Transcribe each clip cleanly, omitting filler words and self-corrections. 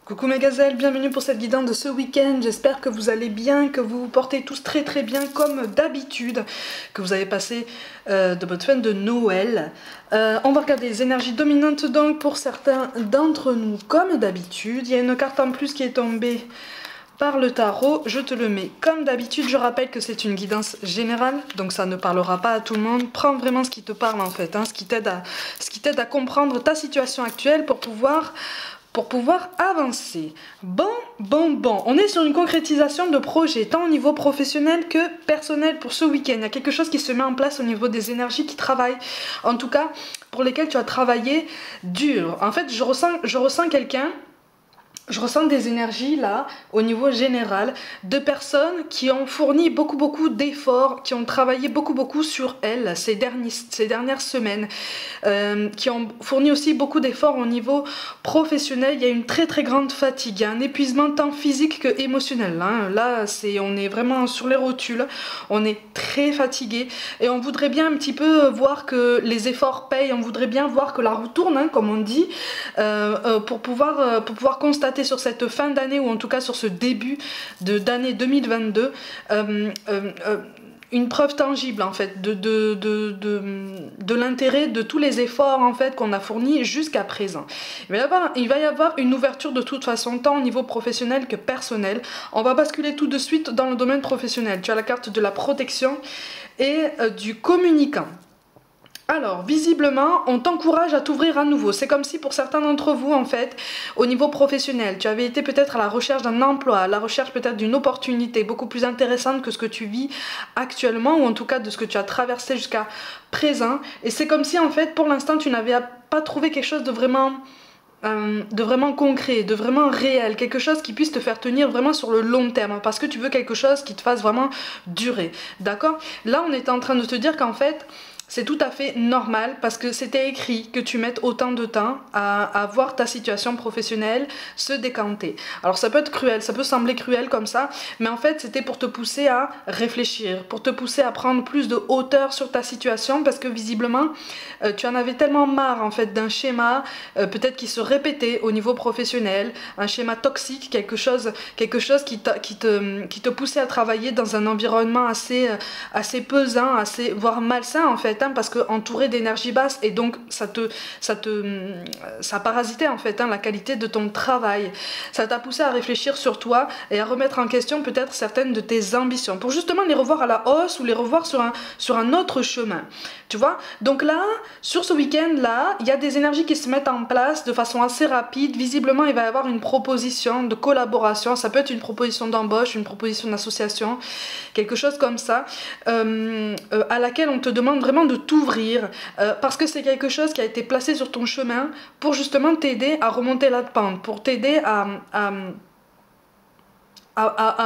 Coucou mes gazelles, bienvenue pour cette guidance de ce week-end. J'espère que vous allez bien, que vous vous portez tous très très bien comme d'habitude, que vous avez passé de bonnes fêtes de Noël. On va regarder les énergies dominantes donc pour certains d'entre nous comme d'habitude. Il y a une carte en plus qui est tombée par le tarot, je te le mets comme d'habitude. Je rappelle que c'est une guidance générale, donc ça ne parlera pas à tout le monde. Prends vraiment ce qui te parle en fait, hein, ce qui t'aide à comprendre ta situation actuelle pour pouvoir avancer. Bon, on est sur une concrétisation de projet, tant au niveau professionnel que personnel pour ce week-end. Il y a quelque chose qui se met en place au niveau des énergies qui travaillent, en tout cas pour lesquelles tu as travaillé dur. En fait, je ressens quelqu'un. Je ressens des énergies là, au niveau général, de personnes qui ont fourni beaucoup d'efforts, qui ont travaillé beaucoup sur elles ces dernières semaines, qui ont fourni aussi beaucoup d'efforts au niveau professionnel. Il y a une très grande fatigue, il y a un épuisement tant physique que émotionnel. Hein. Là, on est vraiment sur les rotules, on est très fatigué et on voudrait bien un petit peu voir que les efforts payent, on voudrait bien voir que la roue tourne, hein, comme on dit, pour pouvoir constater sur cette fin d'année ou en tout cas sur ce début d'année 2022 une preuve tangible en fait de l'intérêt de tous les efforts en fait qu'on a fournis jusqu'à présent. Il va y avoir une ouverture de toute façon tant au niveau professionnel que personnel. On va basculer tout de suite dans le domaine professionnel. Tu as la carte de la protection et du communicant. Alors, visiblement, on t'encourage à t'ouvrir à nouveau. C'est comme si pour certains d'entre vous, en fait, au niveau professionnel, tu avais été peut-être à la recherche d'un emploi, à la recherche peut-être d'une opportunité beaucoup plus intéressante que ce que tu vis actuellement, ou en tout cas de ce que tu as traversé jusqu'à présent. Et c'est comme si, en fait, pour l'instant, tu n'avais pas trouvé quelque chose de vraiment concret, de vraiment réel, quelque chose qui puisse te faire tenir vraiment sur le long terme, parce que tu veux quelque chose qui te fasse vraiment durer, d'accord? Là, on est en train de te dire qu'en fait, c'est tout à fait normal parce que c'était écrit que tu mettes autant de temps à voir ta situation professionnelle se décanter. Alors ça peut être cruel, ça peut sembler cruel comme ça, mais en fait c'était pour te pousser à réfléchir, pour te pousser à prendre plus de hauteur sur ta situation parce que visiblement tu en avais tellement marre en fait d'un schéma peut-être qui se répétait au niveau professionnel, un schéma toxique, quelque chose qui te poussait à travailler dans un environnement assez pesant, voire malsain en fait. Parce que entouré d'énergie basse et donc ça parasitait en fait la qualité de ton travail. Ça t'a poussé à réfléchir sur toi et à remettre en question peut-être certaines de tes ambitions pour justement les revoir à la hausse ou les revoir sur un autre chemin. Tu vois? Donc là, sur ce week-end là, il y a des énergies qui se mettent en place de façon assez rapide. Visiblement, il va y avoir une proposition de collaboration. Ça peut être une proposition d'embauche, une proposition d'association, quelque chose comme ça, à laquelle on te demande vraiment de t'ouvrir parce que c'est quelque chose qui a été placé sur ton chemin pour justement t'aider à remonter la pente, pour t'aider à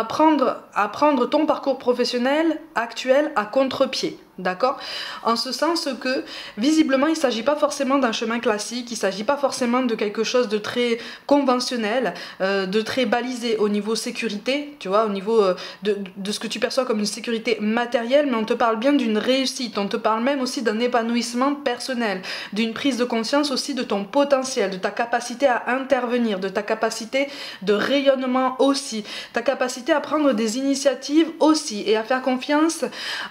prendre ton parcours professionnel actuel à contre-pied. D'accord? En ce sens que, visiblement, il ne s'agit pas forcément d'un chemin classique, il ne s'agit pas forcément de quelque chose de très conventionnel, de très balisé au niveau sécurité, tu vois, au niveau de ce que tu perçois comme une sécurité matérielle, mais on te parle bien d'une réussite, on te parle même aussi d'un épanouissement personnel, d'une prise de conscience aussi de ton potentiel, de ta capacité à intervenir, de ta capacité de rayonnement aussi, ta capacité à prendre des initiatives aussi et à faire confiance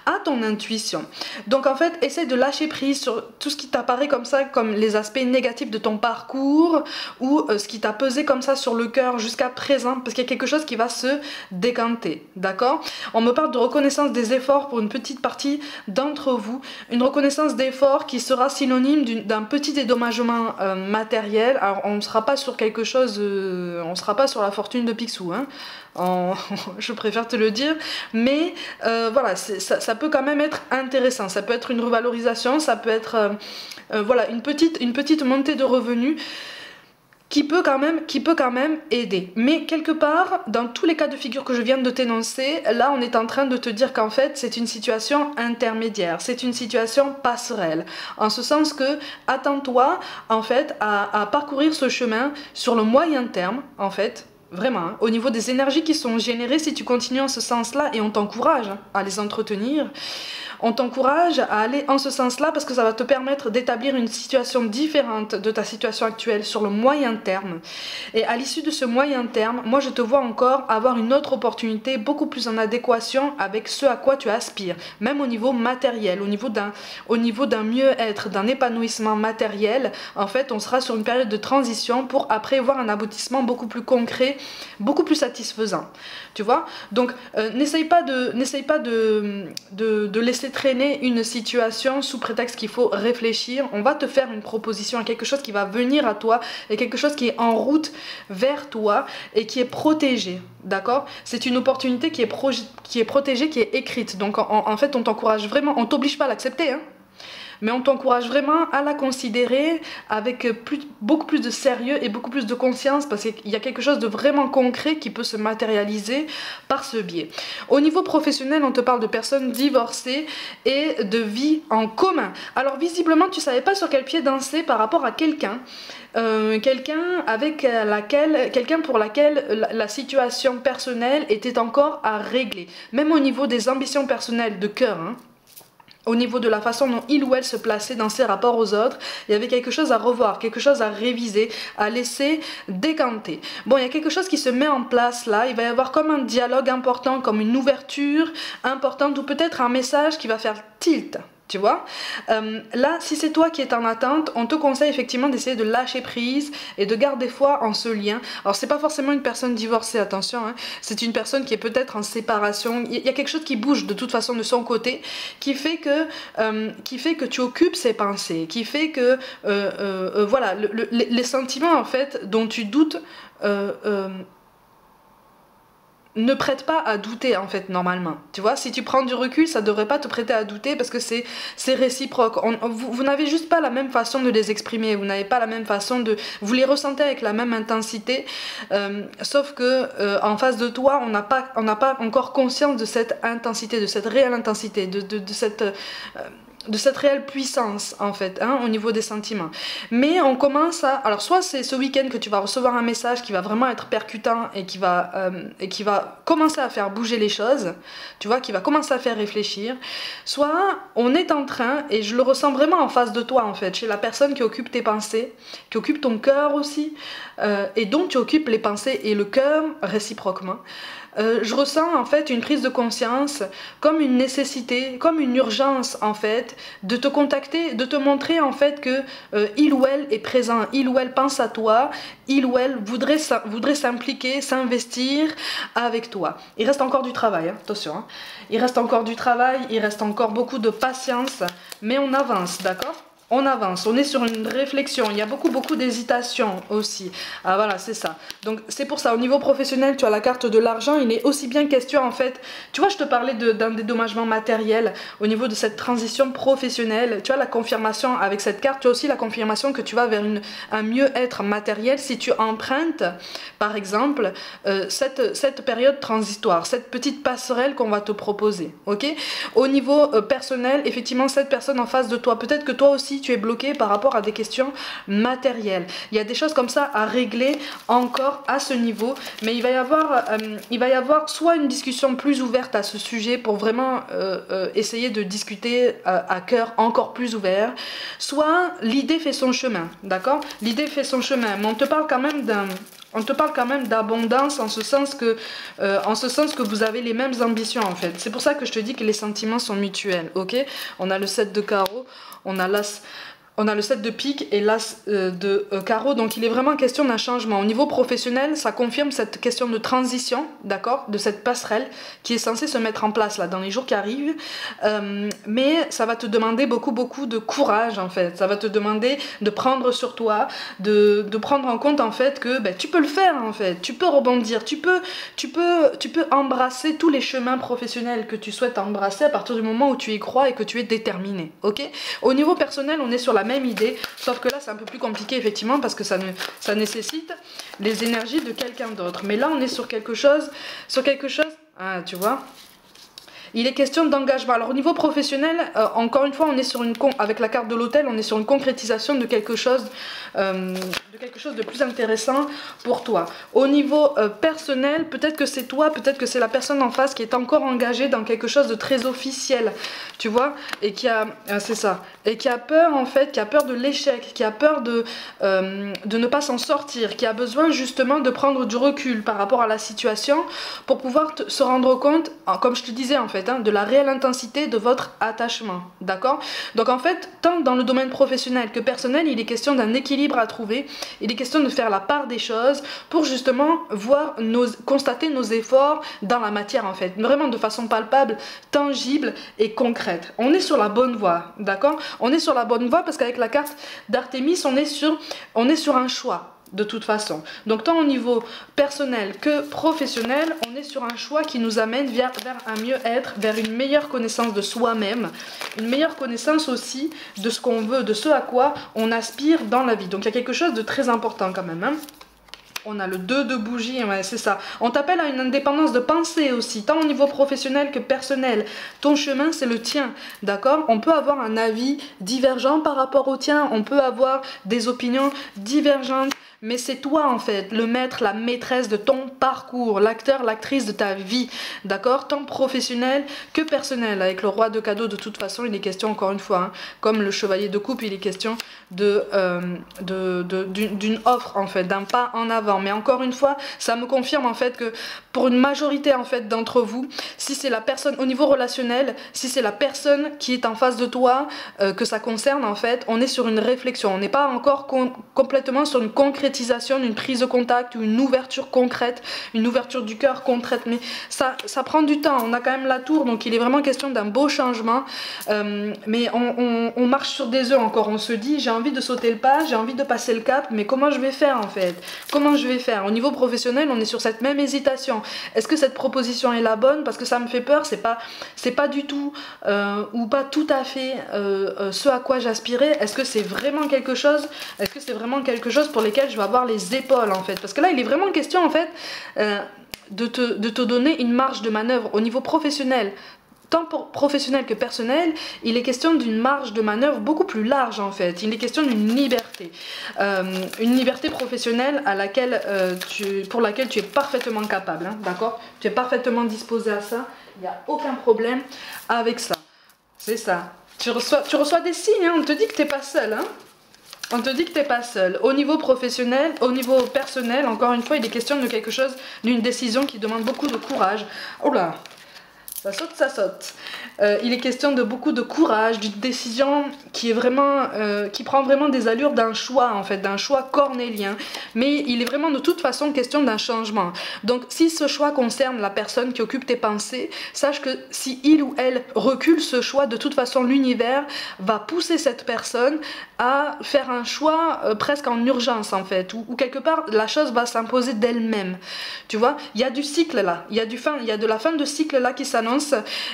à ton intuition. Donc en fait, essaie de lâcher prise sur tout ce qui t'apparaît comme ça, comme les aspects négatifs de ton parcours ou ce qui t'a pesé comme ça sur le cœur jusqu'à présent, parce qu'il y a quelque chose qui va se décanter, d'accord? On me parle de reconnaissance des efforts pour une petite partie d'entre vous, une reconnaissance d'efforts qui sera synonyme d'un petit dédommagement matériel. Alors on ne sera pas sur quelque chose, on ne sera pas sur la fortune de Picsou, hein. Je préfère te le dire, mais voilà, ça peut quand même être intéressant, ça peut être une revalorisation, ça peut être voilà, une petite montée de revenus qui peut quand même aider. Mais quelque part, dans tous les cas de figure que je viens de t'énoncer, là on est en train de te dire qu'en fait c'est une situation intermédiaire, c'est une situation passerelle, en ce sens que attends-toi en fait à parcourir ce chemin sur le moyen terme en fait. Vraiment, hein, au niveau des énergies qui sont générées, si tu continues en ce sens-là, et on t'encourage à les entretenir, On t'encourage à aller en ce sens-là parce que ça va te permettre d'établir une situation différente de ta situation actuelle sur le moyen terme. Et à l'issue de ce moyen terme, moi je te vois encore avoir une autre opportunité beaucoup plus en adéquation avec ce à quoi tu aspires, même au niveau matériel, au niveau d'un mieux-être, d'un épanouissement matériel. En fait, on sera sur une période de transition pour après voir un aboutissement beaucoup plus concret, beaucoup plus satisfaisant. Tu vois? Donc, n'essaye pas de laisser traîner une situation sous prétexte qu'il faut réfléchir. On va te faire une proposition à quelque chose qui va venir à toi et quelque chose qui est en route vers toi et qui est protégé. D'accord? C'est une opportunité qui est protégée, qui est écrite. Donc, en fait, on t'encourage vraiment, on t'oblige pas à l'accepter, hein. Mais on t'encourage vraiment à la considérer avec beaucoup plus de sérieux et beaucoup plus de conscience parce qu'il y a quelque chose de vraiment concret qui peut se matérialiser par ce biais. Au niveau professionnel, on te parle de personnes divorcées et de vie en commun. Alors visiblement, tu ne savais pas sur quel pied danser par rapport à quelqu'un. Quelqu'un pour laquelle la situation personnelle était encore à régler. Même au niveau des ambitions personnelles de cœur, hein. Au niveau de la façon dont il ou elle se plaçait dans ses rapports aux autres, il y avait quelque chose à revoir, quelque chose à réviser, à laisser décanter. Bon, il y a quelque chose qui se met en place là, il va y avoir comme un dialogue important, comme une ouverture importante, ou peut-être un message qui va faire tilt. Tu vois, là, si c'est toi qui es en attente, on te conseille effectivement d'essayer de lâcher prise et de garder foi en ce lien. Alors, c'est pas forcément une personne divorcée, attention, hein. C'est une personne qui est peut-être en séparation. Il y a quelque chose qui bouge de toute façon de son côté, qui fait que tu occupes ses pensées, qui fait que, voilà, les sentiments en fait dont tu doutes. Ne prête pas à douter en fait normalement, tu vois, si tu prends du recul ça devrait pas te prêter à douter parce que c'est réciproque. Vous n'avez juste pas la même façon de les exprimer, vous n'avez pas la même façon vous les ressentez avec la même intensité, sauf que en face de toi on n'a pas encore conscience de cette intensité, de cette réelle intensité, de cette réelle puissance en fait, hein, au niveau des sentiments. Mais on commence à... Alors soit c'est ce week-end que tu vas recevoir un message qui va vraiment être percutant et qui va commencer à faire bouger les choses, tu vois, qui va commencer à faire réfléchir. Soit on est en train, et je le ressens vraiment en face de toi en fait, chez la personne qui occupe tes pensées, qui occupe ton cœur aussi, et dont tu occupes les pensées et le cœur réciproquement. Je ressens en fait une prise de conscience comme une nécessité, comme une urgence en fait, de te contacter, de te montrer en fait que il ou elle est présent, il ou elle pense à toi, il ou elle voudrait s'impliquer, s'investir avec toi. Il reste encore du travail, hein, attention, hein. Il reste encore du travail, il reste encore beaucoup de patience, mais on avance, d'accord ? On avance, on est sur une réflexion, il y a beaucoup d'hésitation aussi. Ah voilà, c'est ça. Donc c'est pour ça, au niveau professionnel, tu as la carte de l'argent, il est aussi bien question en fait, tu vois, je te parlais d'un dédommagement matériel au niveau de cette transition professionnelle, tu as la confirmation avec cette carte, tu as aussi la confirmation que tu vas vers un mieux-être matériel si tu empruntes, par exemple, cette période transitoire, cette petite passerelle qu'on va te proposer, ok? Au niveau personnel, effectivement, cette personne en face de toi, peut-être que toi aussi, tu es bloqué par rapport à des questions matérielles. Il y a des choses comme ça à régler encore à ce niveau, mais il va y avoir soit une discussion plus ouverte à ce sujet pour vraiment essayer de discuter à cœur encore plus ouvert, soit l'idée fait son chemin, d'accord? L'idée fait son chemin, mais on te parle quand même d'abondance en ce sens que vous avez les mêmes ambitions en fait. C'est pour ça que je te dis que les sentiments sont mutuels, ok? On a le 7 de carreau, on a le 7 de pique et l'as de carreau, donc il est vraiment question d'un changement. Au niveau professionnel, ça confirme cette question de transition, d'accord, de cette passerelle qui est censée se mettre en place là dans les jours qui arrivent, mais ça va te demander beaucoup de courage en fait. Ça va te demander de prendre sur toi, de prendre en compte en fait que ben, tu peux le faire en fait, tu peux rebondir, tu peux embrasser tous les chemins professionnels que tu souhaites embrasser à partir du moment où tu y crois et que tu es déterminé, ok? Au niveau personnel, on est sur la même idée, sauf que là c'est un peu plus compliqué effectivement parce que ça nécessite les énergies de quelqu'un d'autre. Mais là on est sur quelque chose, ah tu vois, Il est question d'engagement. Alors au niveau professionnel, encore une fois, on est sur avec la carte de l'hôtel, on est sur une concrétisation de quelque chose de plus intéressant pour toi. Au niveau personnel, peut-être que c'est toi, peut-être que c'est la personne en face qui est encore engagée dans quelque chose de très officiel, tu vois, et qui a, c'est ça, et qui a peur en fait, qui a peur de l'échec, qui a peur de ne pas s'en sortir, qui a besoin justement de prendre du recul par rapport à la situation pour pouvoir se rendre compte, comme je te disais en fait, hein, de la réelle intensité de votre attachement, d'accord? Donc en fait, tant dans le domaine professionnel que personnel, il est question d'un équilibre à trouver, il est question de faire la part des choses pour justement constater nos efforts dans la matière en fait, vraiment de façon palpable, tangible et concrète. On est sur la bonne voie, d'accord? On est sur la bonne voie parce qu'avec la carte d'Artémis, on est sur un choix. De toute façon. Donc tant au niveau personnel que professionnel, on est sur un choix qui nous amène vers un mieux-être, vers une meilleure connaissance de soi-même, une meilleure connaissance aussi de ce qu'on veut, de ce à quoi on aspire dans la vie. Donc il y a quelque chose de très important quand même, hein. On a le 2 de bougie, ouais, c'est ça. On t'appelle à une indépendance de pensée aussi, tant au niveau professionnel que personnel. Ton chemin, c'est le tien, d'accord? On peut avoir un avis divergent par rapport au tien, on peut avoir des opinions divergentes, mais c'est toi en fait, le maître, la maîtresse de ton parcours, l'acteur, l'actrice de ta vie, d'accord? Tant professionnel que personnel. Avec le roi de cadeaux, de toute façon, il est question, encore une fois, hein, comme le chevalier de coupe, il est question d'une offre en fait, d'un pas en avant. Mais encore une fois, ça me confirme en fait que pour une majorité en fait d'entre vous, si c'est la personne au niveau relationnel, si c'est la personne qui est en face de toi que ça concerne en fait, on est sur une réflexion, on n'est pas encore complètement sur une concrétisation, une prise de contact ou une ouverture concrète, une ouverture du cœur concrète, mais ça prend du temps. On a quand même la tour, donc il est vraiment question d'un beau changement, mais on marche sur des œufs encore. On se dit j'ai envie de sauter le pas, j'ai envie de passer le cap, mais comment je vais faire en fait? Comment je vais faire? Au niveau professionnel, on est sur cette même hésitation. Est-ce que cette proposition est la bonne? Parce que ça me fait peur, c'est pas du tout ou pas tout à fait ce à quoi j'aspirais. Est-ce que c'est vraiment quelque chose? Est-ce que c'est vraiment quelque chose pour lesquels je vais avoir les épaules en fait? Parce que là, il est vraiment question en fait de te donner une marge de manœuvre au niveau professionnel. Tant professionnel que personnel, il est question d'une marge de manœuvre beaucoup plus large en fait. Il est question d'une liberté. Une liberté professionnelle à laquelle, pour laquelle tu es parfaitement capable, hein, d'accord? Tu es parfaitement disposé à ça. Il n'y a aucun problème avec ça. C'est ça. Tu reçois des signes, hein, on te dit que tu n'es pas seul. Hein? On te dit que tu n'es pas seul. Au niveau professionnel, au niveau personnel, encore une fois, il est question de quelque chose, d'une décision qui demande beaucoup de courage. Oh là! Ça saute, ça saute. Il est question de beaucoup de courage, d'une décision qui est vraiment, qui prend vraiment des allures d'un choix en fait, d'un choix cornélien. Mais il est vraiment de toute façon question d'un changement. Donc si ce choix concerne la personne qui occupe tes pensées, sache que si il ou elle recule ce choix, de toute façon l'univers va pousser cette personne à faire un choix presque en urgence en fait, où quelque part la chose va s'imposer d'elle-même. Tu vois, il y a du cycle là, il y a de la fin de cycle là qui s'annonce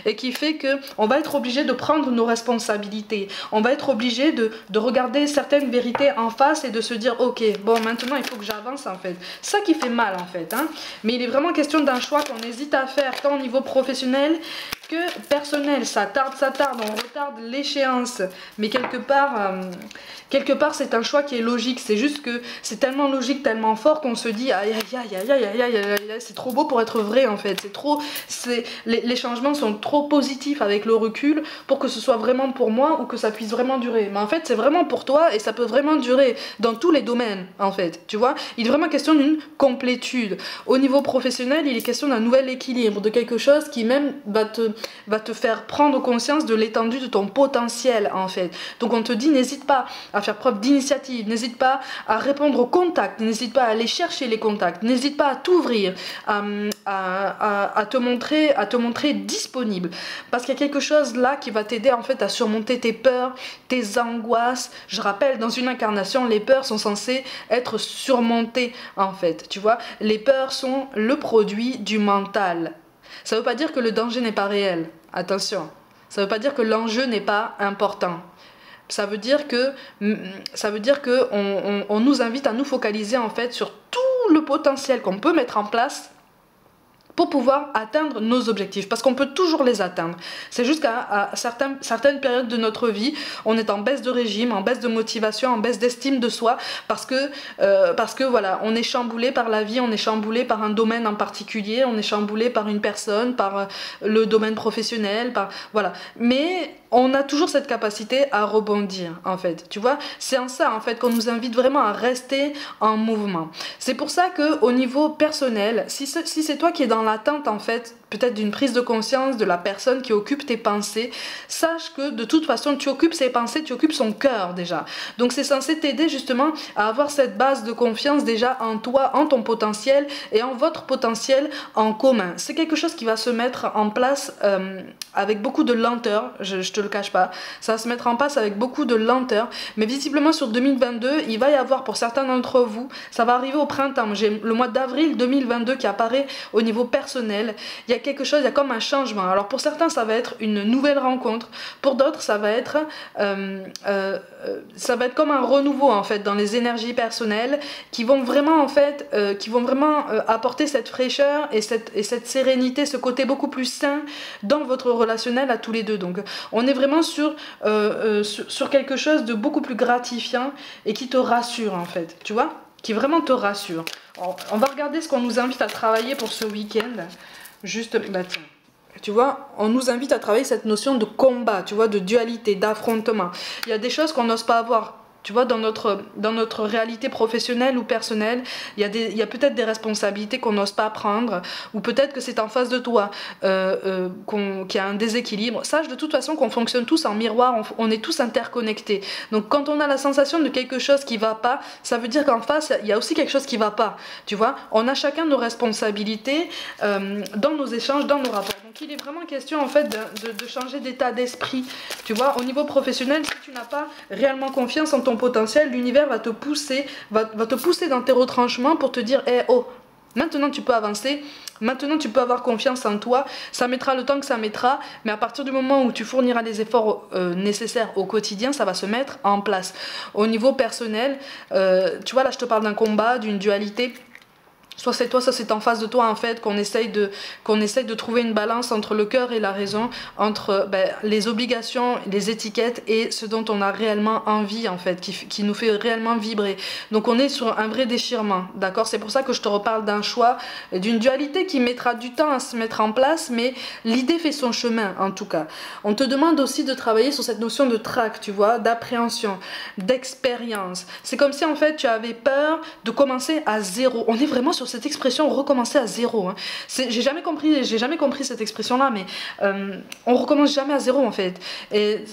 et qui fait que on va être obligé de prendre nos responsabilités, on va être obligé de regarder certaines vérités en face et de se dire ok, bon maintenant il faut que j'avance en fait. Ça qui fait mal en fait, hein. Mais il est vraiment question d'un choix qu'on hésite à faire tant au niveau professionnel que personnel. Ça tarde, on retarde l'échéance, mais quelque part c'est un choix qui est logique. C'est juste que c'est tellement logique, tellement fort qu'on se dit aïe aïe aïe aïe aïe aïe aïe, c'est trop beau pour être vrai en fait. Les changements sont trop positifs avec le recul pour que ce soit vraiment pour moi ou que ça puisse vraiment durer. Mais en fait c'est vraiment pour toi et ça peut vraiment durer dans tous les domaines en fait. Tu vois, il est vraiment question d'une complétude. Au niveau professionnel, il est question d'un nouvel équilibre, de quelque chose qui même va te faire prendre conscience de l'étendue de ton potentiel en fait. Donc on te dit n'hésite pas à faire preuve d'initiative, n'hésite pas à répondre aux contacts, n'hésite pas à aller chercher les contacts, n'hésite pas à t'ouvrir, à te montrer disponible, parce qu'il y a quelque chose là qui va t'aider en fait à surmonter tes peurs, tes angoisses. Je rappelle, dans une incarnation, les peurs sont censées être surmontées en fait, tu vois. Les peurs sont le produit du mental. Ça ne veut pas dire que le danger n'est pas réel, attention. Ça ne veut pas dire que l'enjeu n'est pas important. Ça veut dire que nous invite à nous focaliser en fait sur tout le potentiel qu'on peut mettre en place pour pouvoir atteindre nos objectifs, parce qu'on peut toujours les atteindre. C'est juste qu'à certaines périodes de notre vie, on est en baisse de régime, en baisse de motivation, en baisse d'estime de soi, parce que voilà, on est chamboulé par la vie, on est chamboulé par un domaine en particulier, on est chamboulé par une personne, par le domaine professionnel, voilà. Mais on a toujours cette capacité à rebondir, en fait, tu vois. C'est en ça, en fait, qu'on nous invite vraiment à rester en mouvement. C'est pour ça qu'au niveau personnel, si c'est toi qui es dans l'attente, en fait, peut-être d'une prise de conscience de la personne qui occupe tes pensées, sache que de toute façon, tu occupes ses pensées, tu occupes son cœur déjà. Donc c'est censé t'aider justement à avoir cette base de confiance déjà en toi, en ton potentiel et en votre potentiel en commun. C'est quelque chose qui va se mettre en place avec beaucoup de lenteur, je te le cache pas. Ça va se mettre en place avec beaucoup de lenteur, mais visiblement sur 2022, il va y avoir pour certains d'entre vous, ça va arriver au printemps. J'ai le mois d'avril 2022 qui apparaît au niveau personnel. Il y a quelque chose, il y a comme un changement. Alors pour certains, ça va être une nouvelle rencontre. Pour d'autres, ça va être comme un renouveau en fait dans les énergies personnelles qui vont vraiment en fait, apporter cette fraîcheur et cette sérénité, ce côté beaucoup plus sain dans votre relationnel à tous les deux. Donc on est vraiment sur quelque chose de beaucoup plus gratifiant et qui te rassure en fait, tu vois, qui vraiment te rassure. Alors, on va regarder ce qu'on nous invite à travailler pour ce week-end. Juste, bah tiens, tu vois, on nous invite à travailler cette notion de combat, tu vois, de dualité, d'affrontement. Il y a des choses qu'on n'ose pas avoir. Tu vois, dans notre réalité professionnelle ou personnelle, il y a peut-être des responsabilités qu'on n'ose pas prendre, ou peut-être que c'est en face de toi qu'il y a un déséquilibre. Sache de toute façon qu'on fonctionne tous en miroir, on est tous interconnectés. Donc quand on a la sensation de quelque chose qui ne va pas, ça veut dire qu'en face, il y a aussi quelque chose qui ne va pas. Tu vois, on a chacun nos responsabilités dans nos échanges, dans nos rapports. Donc il est vraiment question en fait de changer d'état d'esprit. Tu vois, au niveau professionnel, si tu n'as pas réellement confiance en ton potentiel, l'univers va te pousser dans tes retranchements pour te dire oh, maintenant tu peux avancer, maintenant tu peux avoir confiance en toi, ça mettra le temps que ça mettra, mais à partir du moment où tu fourniras les efforts nécessaires au quotidien, ça va se mettre en place. Au niveau personnel, tu vois, là je te parle d'un combat, d'une dualité. Soit c'est toi, soit c'est en face de toi en fait, qu'on essaye de trouver une balance entre le cœur et la raison, entre les obligations, les étiquettes et ce dont on a réellement envie en fait, qui nous fait réellement vibrer. Donc on est sur un vrai déchirement, d'accord? C'est pour ça que je te reparle d'un choix, d'une dualité qui mettra du temps à se mettre en place, mais l'idée fait son chemin en tout cas. On te demande aussi de travailler sur cette notion de trac, tu vois, d'appréhension, d'expérience. C'est comme si en fait tu avais peur de commencer à zéro. On est vraiment sur cette expression recommencer à zéro, hein. J'ai jamais compris cette expression là, mais on recommence jamais à zéro en fait. Et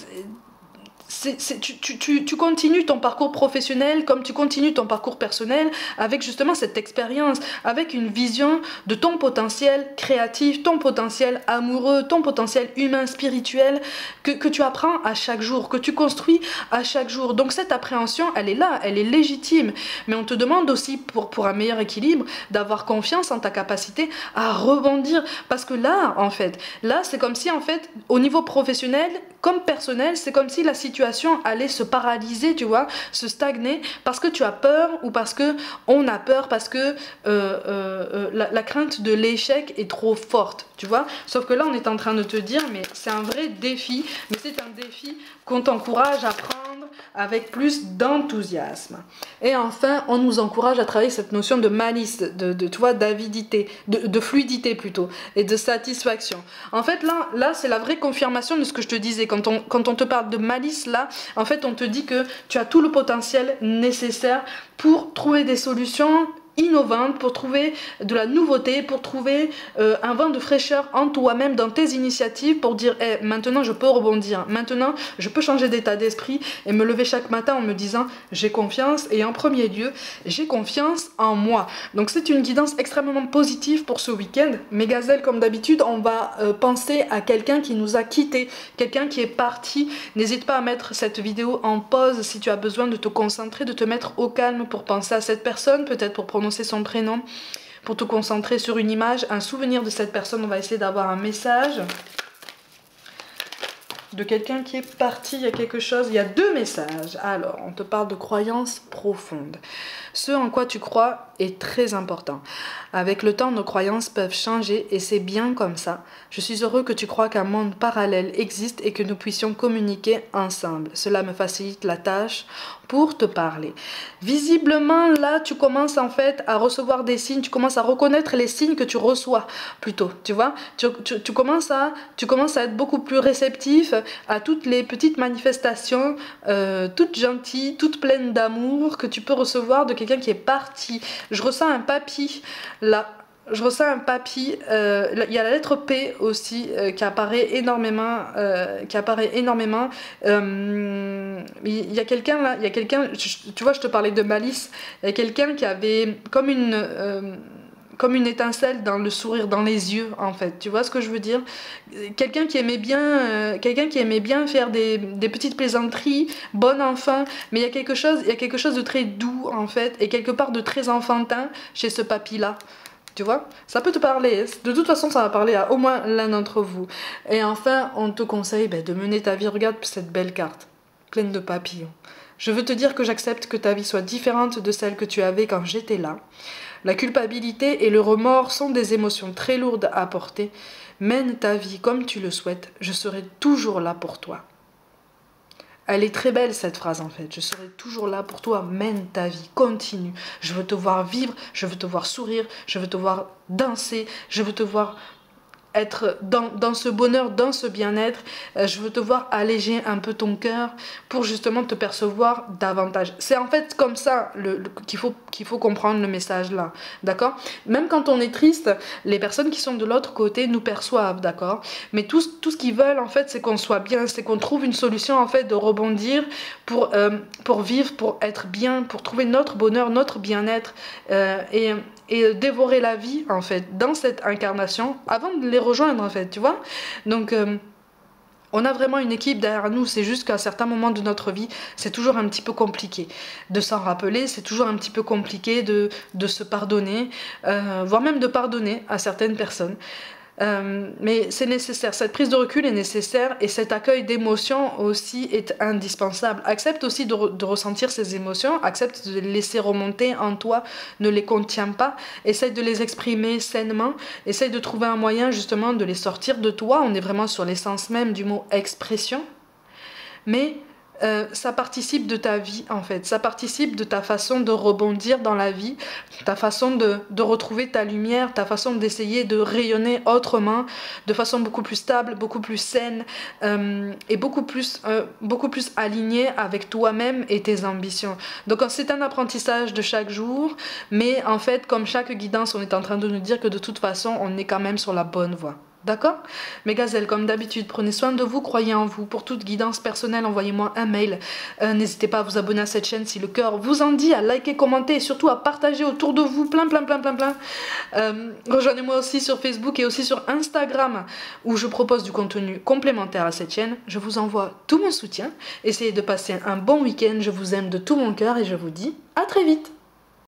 tu continues ton parcours professionnel comme tu continues ton parcours personnel avec justement cette expérience, avec une vision de ton potentiel créatif, ton potentiel amoureux, ton potentiel humain, spirituel, que tu apprends à chaque jour, que tu construis à chaque jour. Donc cette appréhension, elle est là, elle est légitime, mais on te demande aussi pour un meilleur équilibre d'avoir confiance en ta capacité à rebondir, parce que là en fait, là c'est comme si en fait au niveau professionnel comme personnel, c'est comme si la situation allait se paralyser, tu vois, se stagner, parce que tu as peur ou parce que on a peur, parce que la crainte de l'échec est trop forte, tu vois. Sauf que là, on est en train de te dire, mais c'est un vrai défi, mais c'est un défi qu'on t'encourage à prendre avec plus d'enthousiasme. Et enfin, on nous encourage à travailler cette notion de malice, tu vois, d'avidité, de fluidité plutôt, et de satisfaction. En fait, là, c'est la vraie confirmation de ce que je te disais. Quand on te parle de malice, là, en fait, on te dit que tu as tout le potentiel nécessaire pour trouver des solutions innovante, pour trouver de la nouveauté, pour trouver un vent de fraîcheur en toi-même, dans tes initiatives, pour dire maintenant je peux rebondir, maintenant je peux changer d'état d'esprit et me lever chaque matin en me disant j'ai confiance, et en premier lieu j'ai confiance en moi. Donc c'est une guidance extrêmement positive pour ce week-end. Mes gazelles, comme d'habitude, on va penser à quelqu'un qui nous a quittés, quelqu'un qui est parti. N'hésite pas à mettre cette vidéo en pause si tu as besoin de te concentrer, de te mettre au calme pour penser à cette personne, peut-être pour prononcer son prénom, pour te concentrer sur une image, un souvenir de cette personne. On va essayer d'avoir un message de quelqu'un qui est parti. Il y a quelque chose, il y a deux messages. Alors, on te parle de croyances profondes. Ce en quoi tu crois est très important. Avec le temps, nos croyances peuvent changer et c'est bien comme ça. Je suis heureux que tu crois qu'un monde parallèle existe et que nous puissions communiquer ensemble. Cela me facilite la tâche pour te parler. Visiblement, là, tu commences en fait à recevoir des signes, tu commences à reconnaître les signes que tu reçois plutôt, tu vois. Tu commences à être beaucoup plus réceptif à toutes les petites manifestations, toutes gentilles, toutes pleines d'amour que tu peux recevoir de quelqu'un qui est parti. Je ressens un papy là. Je ressens un papy, il y a la lettre P aussi qui apparaît énormément. Il y a quelqu'un là, tu vois, je te parlais de malice. Il y a quelqu'un qui avait comme une étincelle dans le sourire, dans les yeux en fait. Tu vois ce que je veux dire? Quelqu'un qui aimait bien faire des petites plaisanteries, bon enfant, mais il y a quelque chose de très doux en fait, et quelque part de très enfantin chez ce papy là. Tu vois, ça peut te parler. De toute façon, ça va parler à au moins l'un d'entre vous. Et enfin, on te conseille de mener ta vie. Regarde cette belle carte, pleine de papillons. Je veux te dire que j'accepte que ta vie soit différente de celle que tu avais quand j'étais là. La culpabilité et le remords sont des émotions très lourdes à porter. Mène ta vie comme tu le souhaites. Je serai toujours là pour toi. Elle est très belle cette phrase en fait. Je serai toujours là pour toi. Mène ta vie, continue. Je veux te voir vivre, je veux te voir sourire, je veux te voir danser, je veux te voir être dans ce bonheur, dans ce bien-être. Je veux te voir alléger un peu ton cœur pour justement te percevoir davantage. C'est en fait comme ça qu'il faut comprendre le message là, d'accord? Même quand on est triste, les personnes qui sont de l'autre côté nous perçoivent, d'accord? Mais tout ce qu'ils veulent en fait, c'est qu'on soit bien, c'est qu'on trouve une solution en fait de rebondir pour vivre, pour être bien, pour trouver notre bonheur, notre bien-être et dévorer la vie en fait dans cette incarnation avant de les rejoindre en fait, tu vois. Donc on a vraiment une équipe derrière nous. C'est juste qu'à certains moments de notre vie c'est toujours un petit peu compliqué de s'en rappeler, c'est toujours un petit peu compliqué de se pardonner, voire même de pardonner à certaines personnes. Mais c'est nécessaire, cette prise de recul est nécessaire et cet accueil d'émotions aussi est indispensable. Accepte aussi de ressentir ces émotions, accepte de les laisser remonter en toi, ne les contiens pas, essaye de les exprimer sainement, essaye de trouver un moyen justement de les sortir de toi. On est vraiment sur l'essence même du mot expression, mais ça participe de ta vie en fait, ça participe de ta façon de rebondir dans la vie, ta façon de retrouver ta lumière, ta façon d'essayer de rayonner autrement, de façon beaucoup plus stable, beaucoup plus saine et beaucoup plus alignée avec toi-même et tes ambitions. Donc c'est un apprentissage de chaque jour, mais en fait comme chaque guidance on est en train de nous dire que de toute façon on est quand même sur la bonne voie. D'accord? Mes gazelles, comme d'habitude, prenez soin de vous, croyez en vous. Pour toute guidance personnelle, envoyez-moi un mail. N'hésitez pas à vous abonner à cette chaîne si le cœur vous en dit, à liker, commenter et surtout à partager autour de vous plein. Rejoignez-moi aussi sur Facebook et aussi sur Instagram où je propose du contenu complémentaire à cette chaîne. Je vous envoie tout mon soutien. Essayez de passer un bon week-end. Je vous aime de tout mon cœur et je vous dis à très vite.